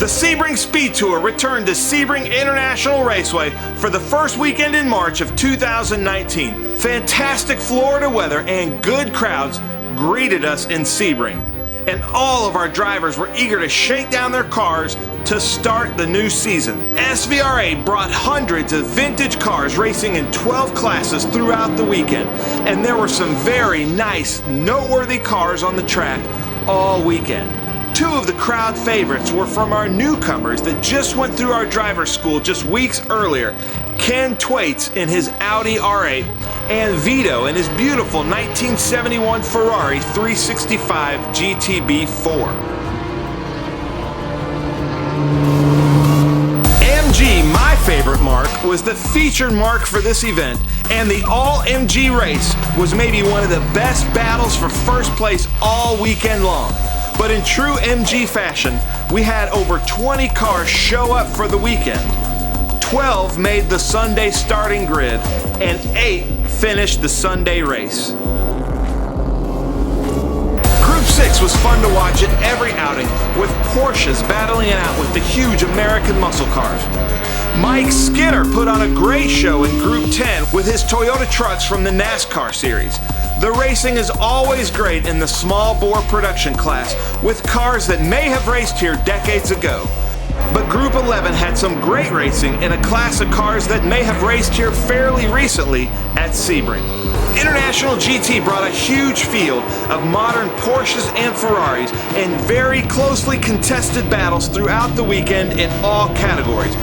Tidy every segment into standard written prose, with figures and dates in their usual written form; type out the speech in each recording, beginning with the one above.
The Sebring SpeedTour returned to Sebring International Raceway for the first weekend in March of 2019. Fantastic Florida weather and good crowds greeted us in Sebring, and all of our drivers were eager to shake down their cars to start the new season. SVRA brought hundreds of vintage cars racing in 12 classes throughout the weekend, and there were some very nice, noteworthy cars on the track all weekend. Two of the crowd favorites were from our newcomers that just went through our driver's school just weeks earlier, Ken Twaits in his Audi R8 and Vito in his beautiful 1971 Ferrari 365 GTB4. MG, my favorite mark, was the featured mark for this event, and the all-MG race was maybe one of the best battles for first place all weekend long. But in true MG fashion, we had over 20 cars show up for the weekend. 12 made the Sunday starting grid, and 8 finished the Sunday race. Group 6 was fun to watch at every outing, with Porsches battling it out with the huge American muscle cars. Mike Skinner put on a great show in Group 10 with his Toyota trucks from the NASCAR series. The racing is always great in the small bore production class with cars that may have raced here decades ago. But Group 11 had some great racing in a class of cars that may have raced here fairly recently at Sebring. International GT brought a huge field of modern Porsches and Ferraris and very closely contested battles throughout the weekend in all categories.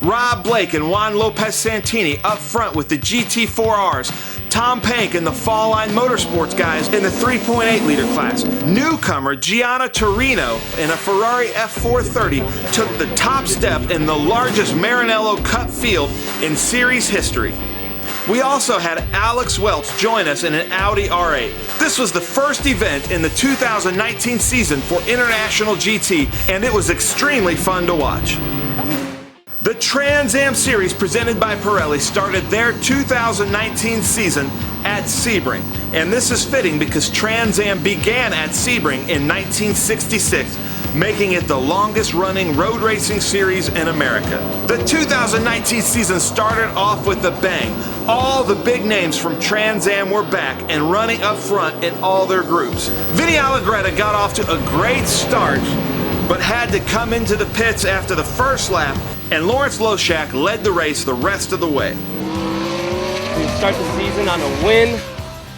Rob Blake and Juan Lopez Santini up front with the GT4Rs. Tom Pank and the Fall Line Motorsports guys in the 3.8 liter class. Newcomer Gianna Torino in a Ferrari F430 took the top step in the largest Maranello Cup field in series history. We also had Alex Welch join us in an Audi R8. This was the first event in the 2019 season for International GT, and it was extremely fun to watch. The Trans Am Series presented by Pirelli started their 2019 season at Sebring, and this is fitting because Trans Am began at Sebring in 1966, making it the longest running road racing series in America. The 2019 season started off with a bang. All the big names from Trans Am were back and running up front in all their groups. Vinny Allegretta got off to a great start, but had to come into the pits after the first lap, and Lawrence Loshak led the race the rest of the way. We start the season on a win.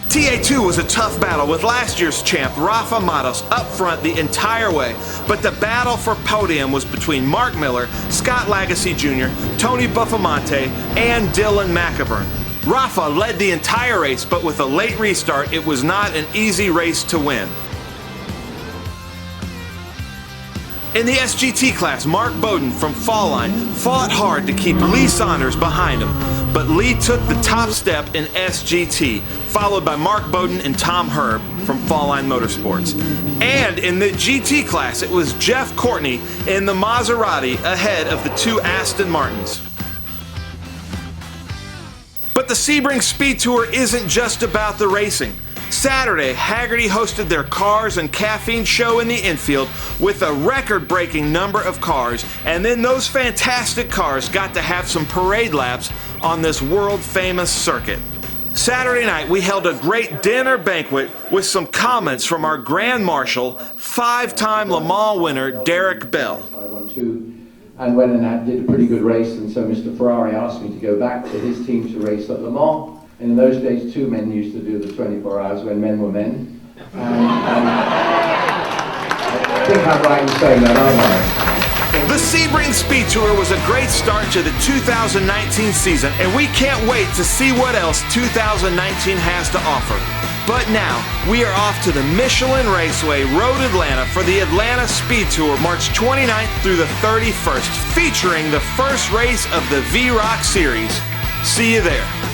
TA2 was a tough battle with last year's champ Rafa Matos up front the entire way, but the battle for podium was between Mark Miller, Scott Lagasse Jr., Tony Buffamonte, and Dylan McIvern. Rafa led the entire race, but with a late restart, it was not an easy race to win. In the SGT class, Mark Bowden from Fall Line fought hard to keep Lee Saunders behind him, but Lee took the top step in SGT, followed by Mark Bowden and Tom Herb from Fall Line Motorsports. And in the GT class, it was Jeff Courtney in the Maserati ahead of the two Aston Martins. But the Sebring SpeedTour isn't just about the racing. Saturday, Haggerty hosted their Cars and Caffeine show in the infield with a record-breaking number of cars, and then those fantastic cars got to have some parade laps on this world-famous circuit. Saturday night, we held a great dinner banquet with some comments from our Grand Marshal, five-time Le Mans winner Derek Bell. And went and did a pretty good race, and so Mr. Ferrari asked me to go back to his team to race at Le Mans. In those days, two men used to do the 24 hours when men were men. I think I'm right in saying that, aren't I? The Sebring SpeedTour was a great start to the 2019 season, and we can't wait to see what else 2019 has to offer. But now, we are off to the Michelin Raceway Road Atlanta for the Atlanta SpeedTour March 29th through the 31st, featuring the first race of the V-Rock Series. See you there.